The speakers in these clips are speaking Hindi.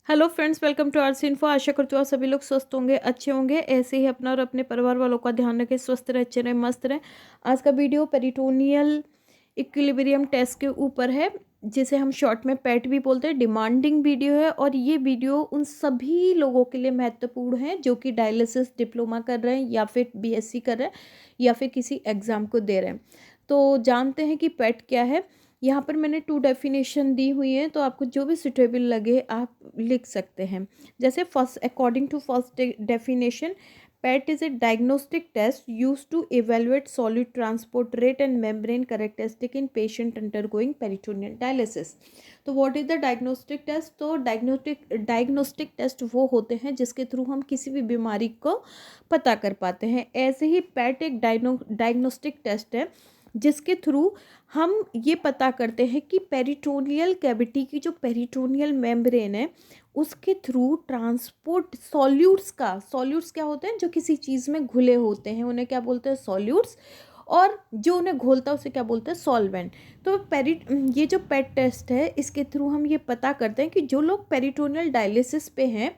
Hello friends, welcome to ours info. आशा करती हूँ आप सभी लोग स्वस्थ होंगे, अच्छे होंगे। ऐसे ही अपना और अपने परिवार वालों का ध्यान रखें, स्वस्थ रहे, अच्छे रहे, मस्त रहे। आज का वीडियो पेरिटोनियल इक्विलिब्रियम टेस्ट के ऊपर है, जिसे हम शॉर्ट में पैट भी बोलते हैं। डिमांडिंग वीडियो है और ये वीडियो उन सभी लोगों के लिए महत्वपूर्ण है जो कि डायलिसिस डिप्लोमा कर रहे हैं या फिर बीएससी कर रहे हैं या फिर किसी एग्ज़ाम को दे रहे हैं। तो जानते हैं कि पैट क्या है। यहाँ पर मैंने 2 डेफिनेशन दी हुई हैं, तो आपको जो भी सुटेबल लगे आप लिख सकते हैं। जैसे first, according to first definition, PET is a diagnostic test used to evaluate solute transport rate and membrane characteristic in patient undergoing peritoneal dialysis। तो what is the diagnostic test? तो डायग्नोस्टिक टेस्ट वो होते हैं जिसके थ्रू हम किसी भी बीमारी को पता कर पाते हैं। ऐसे ही पैट एक डायग्नोस्टिक टेस्ट है जिसके थ्रू हम ये पता करते हैं कि पेरिटोनियल कैविटी की जो पेरिटोनियल मेम्ब्रेन है उसके थ्रू ट्रांसपोर्ट सॉल्यूट्स क्या होते हैं? जो किसी चीज़ में घुले होते हैं उन्हें क्या बोलते हैं? सॉल्यूट्स। और जो उन्हें घोलता है उसे क्या बोलते हैं? सॉल्वेंट। तो ये जो पेट टेस्ट है इसके थ्रू हम ये पता करते हैं कि जो लोग पेरिटोनियल डायलिसिस पे हैं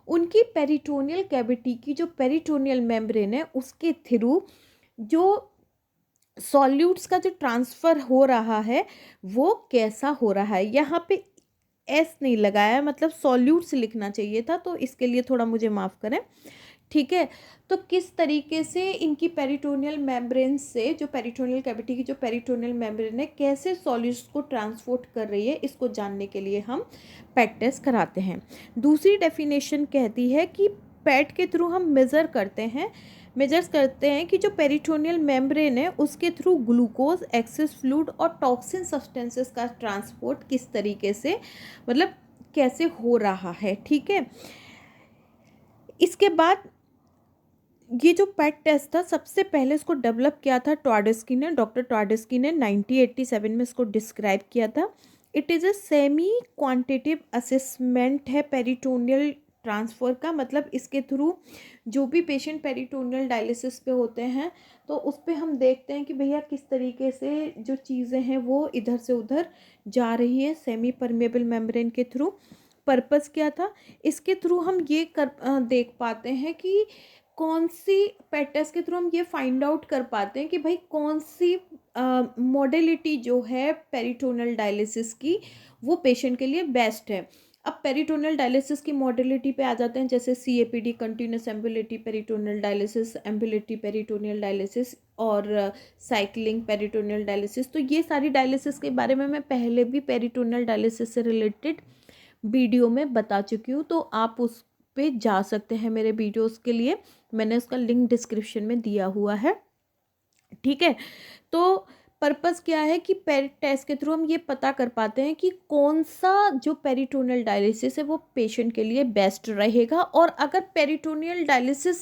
उनकी पेरिटोनियल कैविटी की जो पेरिटोनियल मेम्ब्रेन है उसके थ्रू जो सॉल्यूट्स का जो ट्रांसफ़र हो रहा है वो कैसा हो रहा है। यहाँ पे एस नहीं लगाया, मतलब सॉल्यूट्स लिखना चाहिए था, तो इसके लिए थोड़ा मुझे माफ़ करें। ठीक है। तो किस तरीके से इनकी पेरिटोनियल मेम्ब्रेन से, जो पेरिटोनियल कैविटी की जो पेरिटोनियल मेम्ब्रेन है, कैसे सॉल्यूट्स को ट्रांसपोर्ट कर रही है, इसको जानने के लिए हम पैट टेस्ट कराते हैं। दूसरी डेफिनेशन कहती है कि पैट के थ्रू हम मेजर्स करते हैं कि जो पेरिटोनियल मेम्ब्रेन है उसके थ्रू ग्लूकोज, एक्सेस फ्लूइड और टॉक्सिन सब्सटेंसेस का ट्रांसपोर्ट किस तरीके से, मतलब कैसे हो रहा है। ठीक है। इसके बाद ये जो पैट टेस्ट था सबसे पहले इसको डेवलप किया था ट्वार्डेस्की ने, डॉक्टर ट्वार्डेस्की ने 1987 में इसको डिस्क्राइब किया था। It is a semi quantitative assessment है पेरिटोनियल ट्रांसफ़र का। मतलब इसके थ्रू जो भी पेशेंट पेरिटोनियल डायलिसिस पे होते हैं तो उस पे हम देखते हैं कि भैया किस तरीके से जो चीज़ें हैं वो इधर से उधर जा रही है सेमी परमेबल मेम्ब्रेन के थ्रू। पर्पस क्या था? इसके थ्रू हम ये देख पाते हैं कि कौन सी पेट टेस्ट के थ्रू हम ये फाइंड आउट कर पाते हैं कि भाई कौन सी मॉडलिटी जो है पेरिटोनल डायलिसिस की वो पेशेंट के लिए बेस्ट है। अब पेरिटोनल डायलिसिस की मॉडलिटी पे आ जाते हैं, जैसे CAPD, continuous ambulatory peritoneal dialysis, ambulatory peritoneal dialysis और साइक्लिंग पेरिटोनियल डायलिसिस। तो ये सारी डायलिसिस के बारे में मैं पहले भी पेरिटोनियल डायलिसिस से रिलेटेड वीडियो में बता चुकी हूँ, तो आप उस पे जा सकते हैं मेरे वीडियोस के लिए। मैंने उसका लिंक डिस्क्रिप्शन में दिया हुआ है। ठीक है। तो पर्पस क्या है कि पेट टेस्ट के थ्रू हम ये पता कर पाते हैं कि कौन सा जो पेरिटोनियल डायलिसिस है वो पेशेंट के लिए बेस्ट रहेगा, और अगर पेरिटोनियल डायलिसिस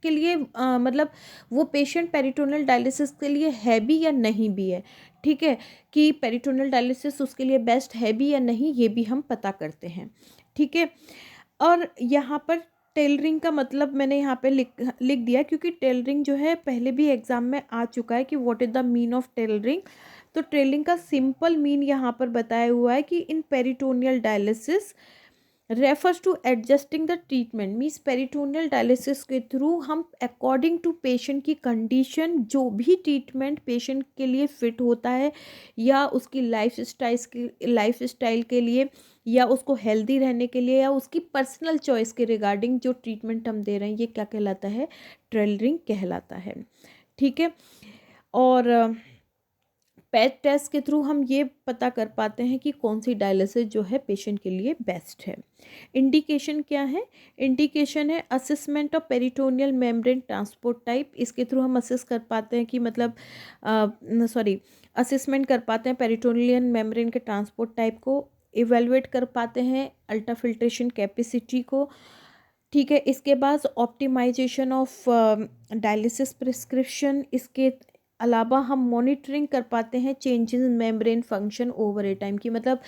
के लिए मतलब वो पेशेंट पेरिटोनियल डायलिसिस के लिए है भी या नहीं भी है। ठीक है। कि पेरिटोनियल डायलिसिस उसके लिए बेस्ट है भी या नहीं, ये भी हम पता करते हैं। ठीक है। और यहाँ पर टेलरिंग का मतलब मैंने यहाँ पे लिख लिख दिया, क्योंकि टेलरिंग जो है पहले भी एग्जाम में आ चुका है कि what is the mean of tailoring. तो टेलरिंग का सिंपल मीन यहाँ पर बताया हुआ है कि in peritoneal dialysis refers to adjusting the treatment. Means peritoneal dialysis के थ्रू हम अकॉर्डिंग टू पेशेंट की कंडीशन जो भी ट्रीटमेंट पेशेंट के लिए फिट होता है या उसकी लाइफ स्टाइल के लिए या उसको हेल्दी रहने के लिए या उसकी पर्सनल चॉइस के रिगार्डिंग जो ट्रीटमेंट हम दे रहे हैं, ये क्या कहलाता है? टेलरिंग कहलाता है। ठीक है। और पैट टेस्ट के थ्रू हम ये पता कर पाते हैं कि कौन सी डायलिसिस जो है पेशेंट के लिए बेस्ट है। इंडिकेशन क्या है? इंडिकेशन है assessment of peritoneal membrane transport type. इसके थ्रू हम असेस कर पाते हैं कि मतलब असेसमेंट कर पाते हैं पेरिटोनियल मेम्ब्रेन के ट्रांसपोर्ट टाइप को, इवेलुएट कर पाते हैं अल्ट्रा फिल्ट्रेशन कैपेसिटी को। ठीक है। इसके बाद ऑप्टिमाइजेशन ऑफ डायलिसिस प्रिस्क्रिप्शन। इसके अलावा हम मॉनिटरिंग कर पाते हैं changes in membrane function over A time की, मतलब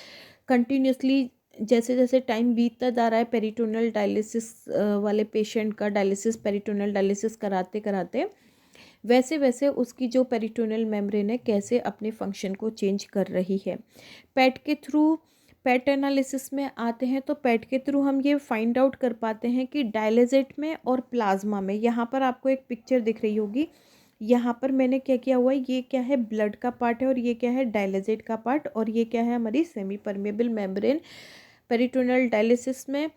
कंटिन्यूसली जैसे जैसे टाइम बीतता जा रहा है पेरिटोनियल डायलिसिस वाले पेशेंट का डायलिसिस पेरिटोनियल डायलिसिस कराते कराते वैसे वैसे उसकी जो पेरिटोनियल मेम्ब्रेन है कैसे अपने फंक्शन को चेंज कर रही है। पैट के थ्रू पेट एनालिसिस में आते हैं तो पेट के थ्रू हम ये फाइंड आउट कर पाते हैं कि डायलिसिट में और प्लाज्मा में, यहाँ पर आपको एक पिक्चर दिख रही होगी, यहाँ पर मैंने क्या किया हुआ है, ये क्या है ब्लड का पार्ट है और ये क्या है डायलिसिट का पार्ट, और ये क्या है हमारी semi permeable membrane. Peritoneal dialysis में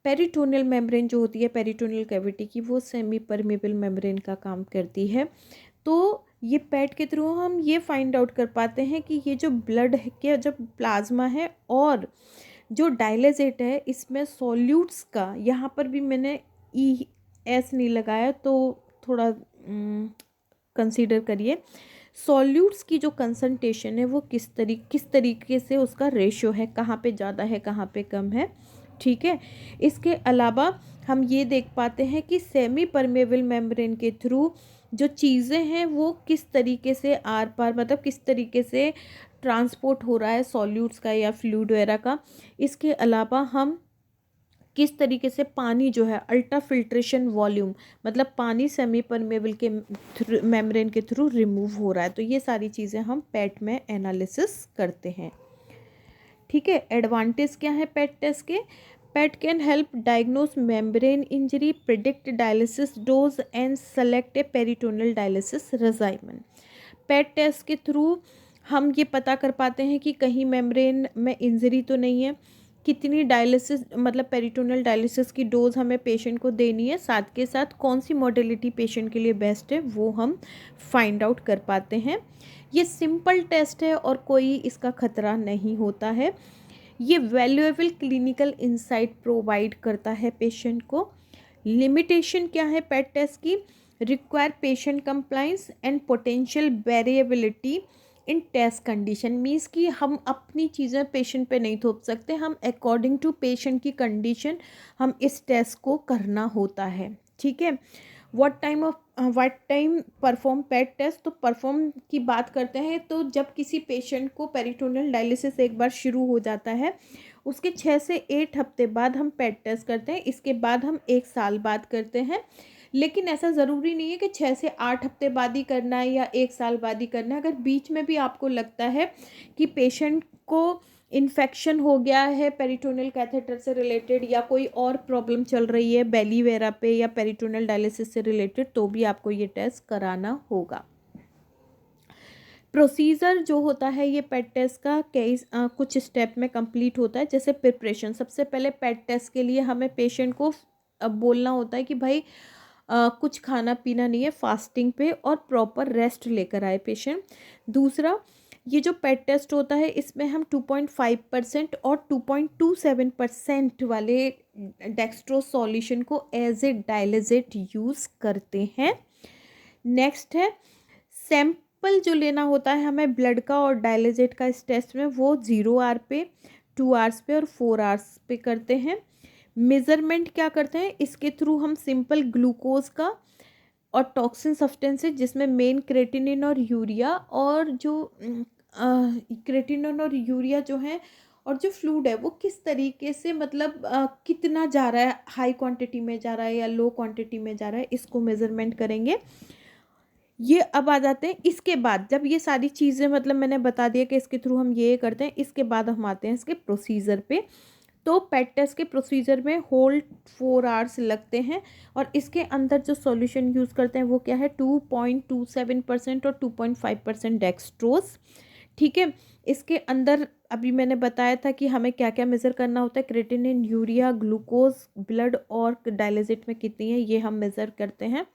पेरिटोनियल मेम्ब्रेन जो होती है पेरिटोनियल कैविटी की, वो सेमी परमेबल मेम्ब्रेन का काम करती है। तो ये पेट के थ्रू हम ये फाइंड आउट कर पाते हैं कि ये जो ब्लड है क्या, जब प्लाज्मा है और जो डायलिसिट है, इसमें सॉल्यूट्स का, यहाँ पर भी मैंने ES नहीं लगाया तो थोड़ा कंसीडर करिए, सॉल्यूट्स की जो कंसंट्रेशन है वो किस तरीके से उसका रेशियो है, कहाँ पे ज़्यादा है कहाँ पे कम है। ठीक है, इसके अलावा हम ये देख पाते हैं कि सेमी परमेबल मेम्ब्रेन के थ्रू जो चीज़ें हैं वो किस तरीके से आर पार, मतलब किस तरीके से ट्रांसपोर्ट हो रहा है सॉल्यूट्स का या फ्लूइड वगैरह का। इसके अलावा हम किस तरीके से पानी जो है अल्ट्रा फिल्ट्रेशन वॉल्यूम, मतलब पानी सेमी परमेबल के मेम्ब्रेन के थ्रू रिमूव हो रहा है, तो ये सारी चीज़ें हम पेट में एनालिसिस करते हैं। ठीक है, एडवांटेज क्या है पेट टेस्ट के, PET can help diagnose membrane injury, predict dialysis dose and select a peritoneal dialysis regimen. PET test के थ्रू हम ये पता कर पाते हैं कि कहीं मेम्ब्रेन में इंजरी तो नहीं है, कितनी डायलिसिस मतलब पेरिटोनियल डायलिसिस की डोज हमें पेशेंट को देनी है, साथ के साथ कौन सी मॉडलिटी पेशेंट के लिए बेस्ट है वो हम फाइंड आउट कर पाते हैं। ये सिंपल टेस्ट है और कोई इसका खतरा नहीं होता है। ये वैल्यूएबल क्लिनिकल इंसाइट प्रोवाइड करता है पेशेंट को। लिमिटेशन क्या है पेट टेस्ट की, require patient compliance and potential variability in test condition, means कि हम अपनी चीज़ें पेशेंट पे नहीं थोप सकते, हम अकॉर्डिंग टू पेशेंट की कंडीशन हम इस टेस्ट को करना होता है। ठीक है, what time perform PET test, तो परफॉर्म की बात करते हैं तो जब किसी पेशेंट को पेरिटोनियल डायलिसिस एक बार शुरू हो जाता है उसके 6 से 8 हफ्ते बाद हम पेट टेस्ट करते हैं, इसके बाद हम 1 साल बाद करते हैं। लेकिन ऐसा ज़रूरी नहीं है कि 6 से 8 हफ्ते बाद ही करना है या 1 साल बाद ही करना है। अगर बीच में भी आपको लगता है कि पेशेंट को इन्फेक्शन हो गया है पेरिटोनियल कैथेटर से रिलेटेड या कोई और प्रॉब्लम चल रही है बेली वगैरह पे या पेरिटोनियल डायलिसिस से रिलेटेड, तो भी आपको ये टेस्ट कराना होगा। प्रोसीजर जो होता है ये पेट टेस्ट का कुछ स्टेप में कंप्लीट होता है। जैसे प्रिपरेशन, सबसे पहले पेट टेस्ट के लिए हमें पेशेंट को बोलना होता है कि भाई कुछ खाना पीना नहीं है, फास्टिंग पे और प्रॉपर रेस्ट लेकर आए पेशेंट। दूसरा, ये जो पेट टेस्ट होता है इसमें हम 2.5% और 2.27% वाले डेक्सट्रोज सॉल्यूशन को एज ए डायलिसिट यूज़ करते हैं। नेक्स्ट है सैंपल जो लेना होता है हमें ब्लड का और डायलिसिट का इस टेस्ट में, वो 0 आवर पे, 2 आवर्स पे और 4 आवर्स पे करते हैं। मेज़रमेंट क्या करते हैं, इसके थ्रू हम सिंपल ग्लूकोज का और टॉक्सिन सब्सटेंसेस जिसमें मेन क्रेटिनिन और यूरिया, और जो क्रेटिनिन और यूरिया जो है और जो फ्लूइड है वो किस तरीके से, मतलब कितना जा रहा है, हाई क्वांटिटी में जा रहा है या लो क्वांटिटी में जा रहा है, इसको मेज़रमेंट करेंगे। ये अब आ जाते हैं इसके बाद, जब ये सारी चीज़ें मतलब मैंने बता दिया कि इसके थ्रू हम ये करते हैं, इसके बाद हम आते हैं इसके प्रोसीजर पे। तो पेट टेस्ट के प्रोसीजर में होल 4 आवर्स लगते हैं और इसके अंदर जो सॉल्यूशन यूज़ करते हैं वो क्या है 2.27% और 2.5% डेक्सट्रोज। ठीक है, इसके अंदर अभी मैंने बताया था कि हमें क्या क्या मेज़र करना होता है, क्रेटिनिन, यूरिया, ग्लूकोज, ब्लड और डायलिसिट में कितनी है ये हम मेज़र करते हैं।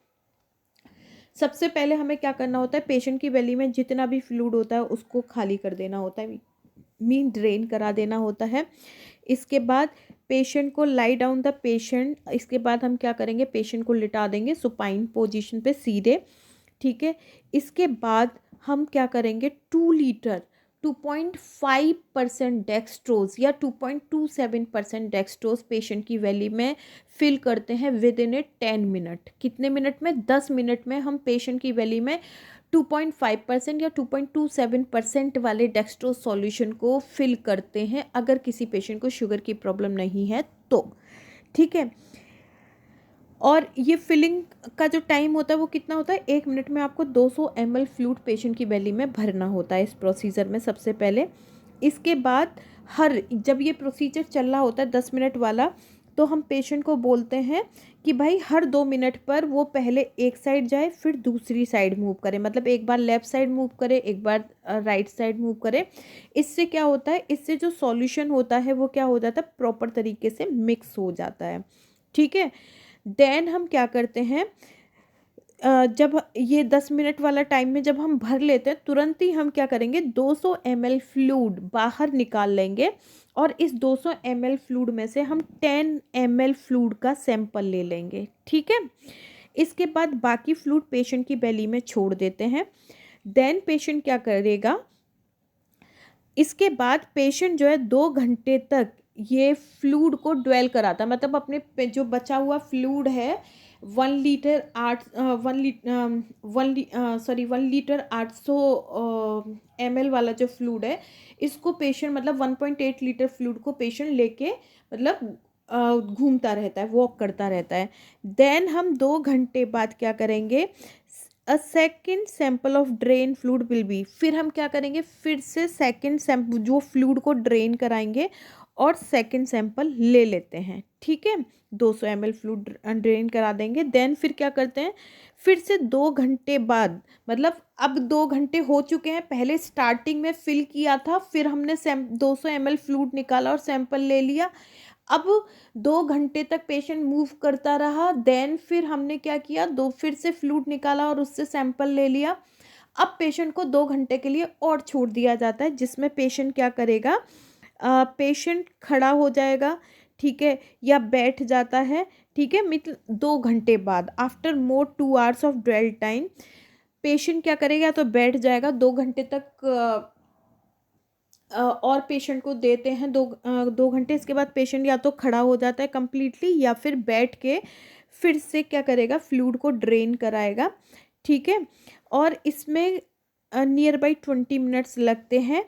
सबसे पहले हमें क्या करना होता है, पेशेंट की बेली में जितना भी फ्लूइड होता है उसको खाली कर देना होता है, मीन ड्रेन करा देना होता है। इसके बाद पेशेंट को लाई डाउन द पेशेंट, इसके बाद हम क्या करेंगे, पेशेंट को लिटा देंगे सुपाइन पोजीशन पे सीधे। ठीक है, इसके बाद हम क्या करेंगे, 2 लीटर 2.5% डेक्सट्रोज या 2.27% डेक्सट्रोज पेशेंट की वैली में फिल करते हैं विद इन ए 10 मिनट। कितने मिनट में, 10 मिनट में हम पेशेंट की वैली में 2.5% या 2.27% वाले डेक्सट्रोज सॉल्यूशन को फिल करते हैं अगर किसी पेशेंट को शुगर की प्रॉब्लम नहीं है तो। ठीक है, और ये फिलिंग का जो टाइम होता है वो कितना होता है, 1 मिनट में आपको 200 ml फ्लूइड पेशेंट की बेली में भरना होता है इस प्रोसीजर में सबसे पहले। इसके बाद जब ये प्रोसीजर चल रहा होता है 10 मिनट वाला, तो हम पेशेंट को बोलते हैं कि भाई हर 2 मिनट पर वो पहले एक साइड जाए फिर दूसरी साइड मूव करे, मतलब एक बार लेफ़्ट साइड मूव करे, एक बार राइट साइड मूव करे। इससे क्या होता है, इससे जो सॉल्यूशन होता है वो क्या हो जाता है, प्रॉपर तरीके से मिक्स हो जाता है। ठीक है। देन हम क्या करते हैं, जब ये 10 मिनट वाला टाइम में जब हम भर लेते हैं, तुरंत ही हम क्या करेंगे, 200 ml फ्लूइड बाहर निकाल लेंगे और इस 200 ml फ्लूइड में से हम 10 ml फ्लूइड का सैंपल ले लेंगे। ठीक है। इसके बाद बाकी फ्लूइड पेशेंट की बेली में छोड़ देते हैं। देन पेशेंट क्या करेगा, इसके बाद पेशेंट जो है 2 घंटे तक ये फ्लूइड को ड्वेल कराता है, मतलब अपने जो बचा हुआ फ्लूइड है 1 लीटर 800 ml वाला जो फ्लूइड है, इसको पेशेंट मतलब 1.8 लीटर फ्लूइड को पेशेंट लेके मतलब घूमता रहता है, वॉक करता रहता है। देन हम 2 घंटे बाद क्या करेंगे, a second sample of drain fluid will be, फिर हम क्या करेंगे, फिर से सेकेंड सैंपल जो फ्लूइड को ड्रेन कराएंगे और सेकेंड सैंपल ले लेते हैं। ठीक है। 200 ml फ्लूइड ड्रेन करा देंगे। देन फिर क्या करते हैं, फिर से 2 घंटे बाद, मतलब अब 2 घंटे हो चुके हैं, पहले स्टार्टिंग में फिल किया था, फिर हमने 200 ml फ्लूइड निकाला और सैंपल ले लिया। अब 2 घंटे तक पेशेंट मूव करता रहा। देन फिर हमने क्या किया, फिर से फ्लूइड निकाला और उससे सैंपल ले लिया। अब पेशेंट को 2 घंटे के लिए और छोड़ दिया जाता है, जिसमें पेशेंट क्या करेगा, पेशेंट खड़ा हो जाएगा, ठीक है, या बैठ जाता है। ठीक है। मतलब 2 घंटे बाद, after more 2 hours of dwell time, patient क्या करेगा, या तो बैठ जाएगा 2 घंटे तक, और पेशेंट को देते हैं 2 घंटे। इसके बाद पेशेंट या तो खड़ा हो जाता है कम्प्लीटली, या फिर बैठ के फिर से क्या करेगा, फ्लूइड को ड्रेन कराएगा। ठीक है। और इसमें नियर बाई 20 मिनट्स लगते हैं।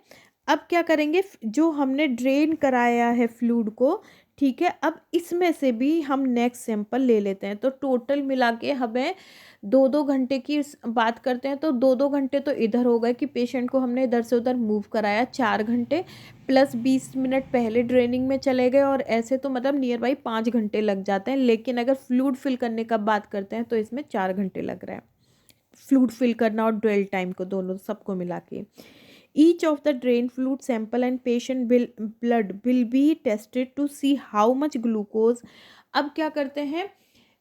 अब क्या करेंगे, जो हमने ड्रेन कराया है फ्लूइड को, ठीक है, अब इसमें से भी हम नेक्स्ट सैंपल ले लेते हैं। तो टोटल मिला के हमें 2-2 घंटे की बात करते हैं, तो 2-2 घंटे तो इधर हो गए कि पेशेंट को हमने इधर से उधर मूव कराया, 4 घंटे प्लस 20 मिनट पहले ड्रेनिंग में चले गए, और ऐसे तो मतलब नियर बाई 5 घंटे लग जाते हैं। लेकिन अगर फ्लूइड फिल करने का बात करते हैं तो इसमें 4 घंटे लग रहा है, फ्लूइड फिल करना और ड्वेल टाइम को दोनों सबको मिला के। Each of the drain fluid sample and patient blood will be tested to see how much glucose। अब क्या करते हैं,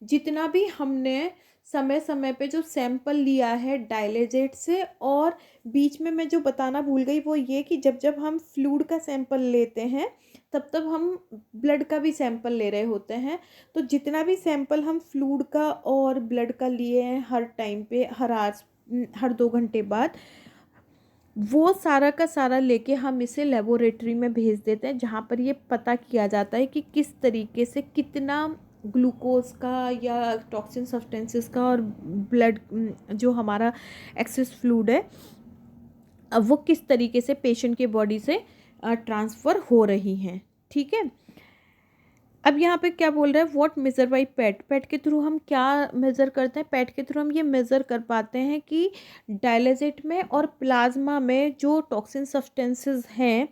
जितना भी हमने समय समय पे जो सैंपल लिया है डायलिजेट से, और बीच में मैं जो बताना भूल गई वो ये कि जब जब हम फ्लूइड का सैंपल लेते हैं तब तब हम ब्लड का भी सैंपल ले रहे होते हैं। तो जितना भी सैंपल हम फ्लूइड का और ब्लड का लिए हैं हर टाइम पे, हर 2 घंटे बाद, वो सारा का सारा लेके हम इसे लेबोरेटरी में भेज देते हैं, जहाँ पर ये पता किया जाता है कि किस तरीके से कितना ग्लूकोज का या टॉक्सिन सब्सटेंसेस का और ब्लड जो हमारा एक्सेस फ्लूइड है, अब वो किस तरीके से पेशेंट के बॉडी से ट्रांसफ़र हो रही हैं। ठीक है। अब यहाँ पे क्या बोल रहा है, what measure by PAT, PAT के थ्रू हम क्या मेज़र करते हैं, पैट के थ्रू हम ये मेज़र कर पाते हैं कि डायलिसिट में और प्लाज्मा में जो टॉक्सिन सब्सटेंसेस हैं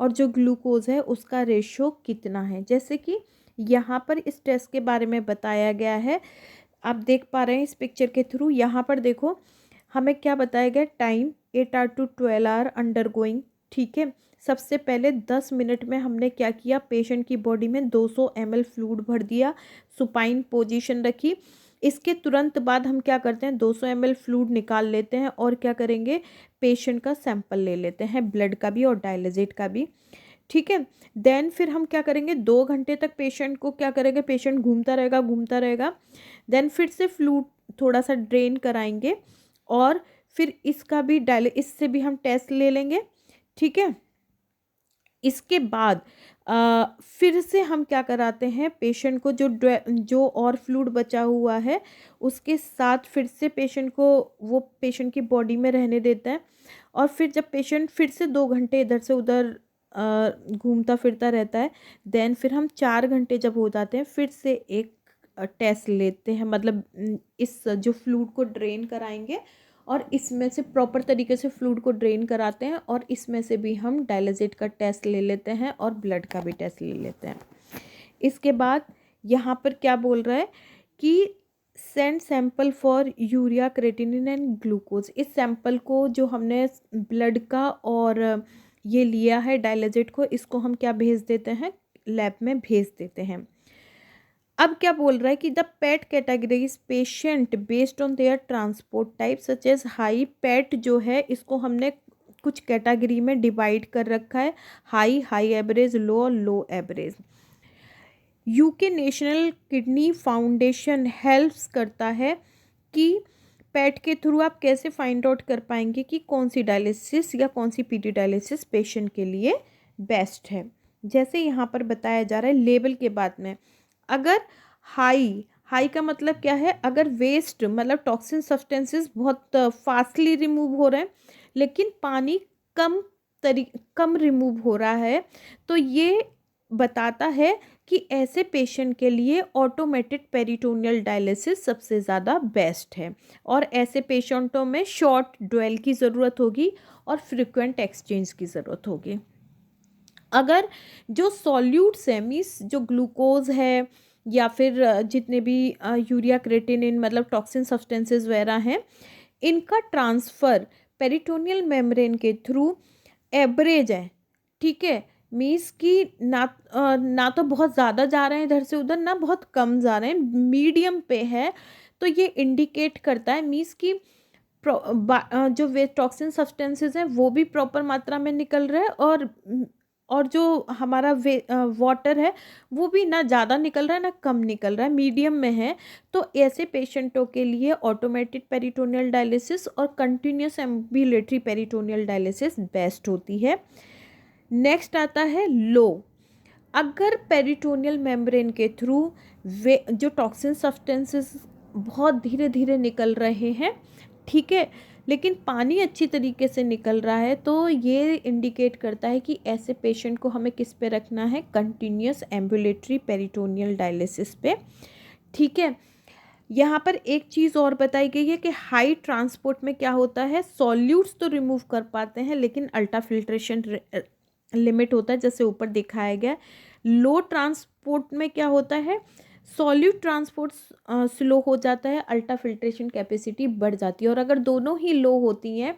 और जो ग्लूकोज है उसका रेशो कितना है। जैसे कि यहाँ पर इस टेस्ट के बारे में बताया गया है, आप देख पा रहे हैं इस पिक्चर के थ्रू। यहाँ पर देखो हमें क्या बताया गया, time 8 hour to 12 hour undergoing. ठीक है। सबसे पहले 10 मिनट में हमने क्या किया, पेशेंट की बॉडी में 200 ml फ्लूइड भर दिया, सुपाइन पोजीशन रखी। इसके तुरंत बाद हम क्या करते हैं, 200 ml फ्लूइड निकाल लेते हैं और क्या करेंगे, पेशेंट का सैंपल ले लेते हैं, ब्लड का भी और डायलिसिट का भी। ठीक है। देन फिर हम क्या करेंगे, 2 घंटे तक पेशेंट को क्या करेंगे, पेशेंट घूमता रहेगा घूमता रहेगा। देन फिर से फ्लूइड थोड़ा सा ड्रेन कराएंगे और फिर इसका भी इससे भी हम टेस्ट ले लेंगे। ठीक है। इसके बाद फिर से हम क्या कराते हैं, पेशेंट को जो और फ्लूइड बचा हुआ है उसके साथ फिर से पेशेंट को वो पेशेंट की बॉडी में रहने देते हैं। और फिर जब पेशेंट फिर से 2 घंटे इधर से उधर घूमता फिरता रहता है, देन फिर हम 4 घंटे जब हो जाते हैं फिर से एक टेस्ट लेते हैं, मतलब इस जो फ्लूइड को ड्रेन कराएंगे और इसमें से प्रॉपर तरीके से फ्लूइड को ड्रेन कराते हैं और इसमें से भी हम डायलिसिट का टेस्ट ले लेते हैं और ब्लड का भी टेस्ट ले लेते हैं। इसके बाद यहाँ पर क्या बोल रहा है कि send sample for urea, creatinine and glucose. इस सैंपल को जो हमने ब्लड का और ये लिया है डायलिसिट को, इसको हम क्या भेज देते हैं, लैब में भेज देते हैं। अब क्या बोल रहा है कि the PET categories patient based on their transport type such as high. PET जो है इसको हमने कुछ कैटेगरी में डिवाइड कर रखा है, high, high average, low, low average. UK National Kidney Foundation helps करता है कि पेट के थ्रू आप कैसे फाइंड आउट कर पाएंगे कि कौन सी डायलिसिस या कौन सी पीटी डायलिसिस पेशेंट के लिए बेस्ट है। जैसे यहाँ पर बताया जा रहा है लेवल के बाद में, अगर हाई, हाई का मतलब क्या है, अगर वेस्ट मतलब टॉक्सिन सब्सटेंसेस बहुत फास्टली रिमूव हो रहे हैं लेकिन पानी कम रिमूव हो रहा है, तो ये बताता है कि ऐसे पेशेंट के लिए ऑटोमेटेड पेरिटोनियल डायलिसिस सबसे ज़्यादा बेस्ट है। और ऐसे पेशेंटों में शॉर्ट ड्वेल की ज़रूरत होगी और फ्रिक्वेंट एक्सचेंज की ज़रूरत होगी। अगर जो सॉल्यूट्स है, मीन्स जो ग्लूकोज है या फिर जितने भी यूरिया, क्रेटिनिन मतलब टॉक्सिन सब्सटेंसेस वगैरह हैं, इनका ट्रांसफ़र पेरिटोनियल मेम्ब्रेन के थ्रू एवरेज है, ठीक है, मीन्स कि ना तो बहुत ज़्यादा जा रहे हैं इधर से उधर, ना बहुत कम जा रहे हैं, मीडियम पे है। तो ये इंडिकेट करता है मीन्स कि जो वे टॉक्सिन सब्सटेंसेस हैं वो भी प्रॉपर मात्रा में निकल रहा है और जो हमारा वाटर है वो भी ना ज़्यादा निकल रहा है ना कम निकल रहा है, मीडियम में है। तो ऐसे पेशेंटों के लिए ऑटोमेटेड पेरिटोनियल डायलिसिस और continuous ambulatory peritoneal dialysis best होती है। नेक्स्ट आता है लो। अगर पेरिटोनियल मेम्ब्रेन के थ्रू वे जो टॉक्सिन सब्सटेंसेस बहुत धीरे धीरे निकल रहे हैं, ठीक है, लेकिन पानी अच्छी तरीके से निकल रहा है, तो ये इंडिकेट करता है कि ऐसे पेशेंट को हमें किस पे रखना है, कंटिन्यूस एम्बुलेटरी पेरिटोनियल डायलिसिस पे, ठीक है। यहाँ पर एक चीज़ और बताई गई है कि हाई ट्रांसपोर्ट में क्या होता है, सॉल्यूट्स तो रिमूव कर पाते हैं लेकिन अल्ट्रा फिल्ट्रेशन लिमिट होता है, जैसे ऊपर दिखाया गया। लो ट्रांसपोर्ट में क्या होता है, सॉल्यूट ट्रांसपोर्ट स्लो हो जाता है, अल्ट्रा फिल्ट्रेशन कैपेसिटी बढ़ जाती है। और अगर दोनों ही लो होती हैं,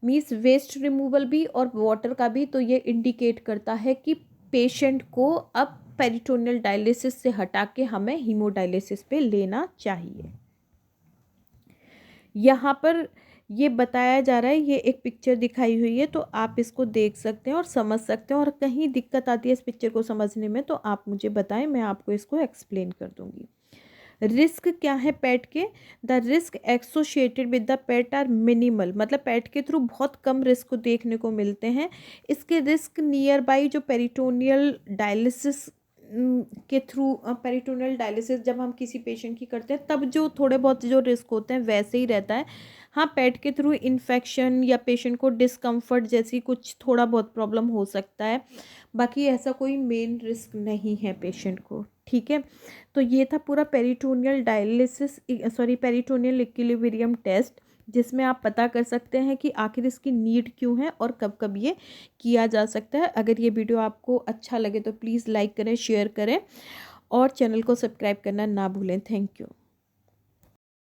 मीन्स वेस्ट रिमूवल भी और वाटर का भी, तो ये इंडिकेट करता है कि पेशेंट को अब पेरिटोनियल डायलिसिस से हटा के हमें हीमोडायलिसिस पे लेना चाहिए। यहाँ पर ये बताया जा रहा है, ये एक पिक्चर दिखाई हुई है, तो आप इसको देख सकते हैं और समझ सकते हैं। और कहीं दिक्कत आती है इस पिक्चर को समझने में तो आप मुझे बताएं, मैं आपको इसको एक्सप्लेन कर दूंगी। रिस्क क्या है पेट के, the risk associated with the PET are minimal, मतलब पेट के थ्रू बहुत कम रिस्क देखने को मिलते हैं। इसके रिस्क नियर बाई जो पेरिटोनियल डायलिसिस के थ्रू, पेरिटोनियल डायलिसिस जब हम किसी पेशेंट की करते हैं तब जो थोड़े बहुत जो रिस्क होते हैं वैसे ही रहता है। हाँ, पेट के थ्रू इन्फेक्शन या पेशेंट को डिस्कम्फर्ट जैसी कुछ थोड़ा बहुत प्रॉब्लम हो सकता है, बाकी ऐसा कोई मेन रिस्क नहीं है पेशेंट को, ठीक है। तो ये था पूरा peritoneal dialysis peritoneal equilibrium test, जिसमें आप पता कर सकते हैं कि आखिर इसकी नीड क्यों है और कब कब ये किया जा सकता है। अगर ये वीडियो आपको अच्छा लगे तो प्लीज़ लाइक करें, शेयर करें और चैनल को सब्सक्राइब करना ना भूलें। Thank you.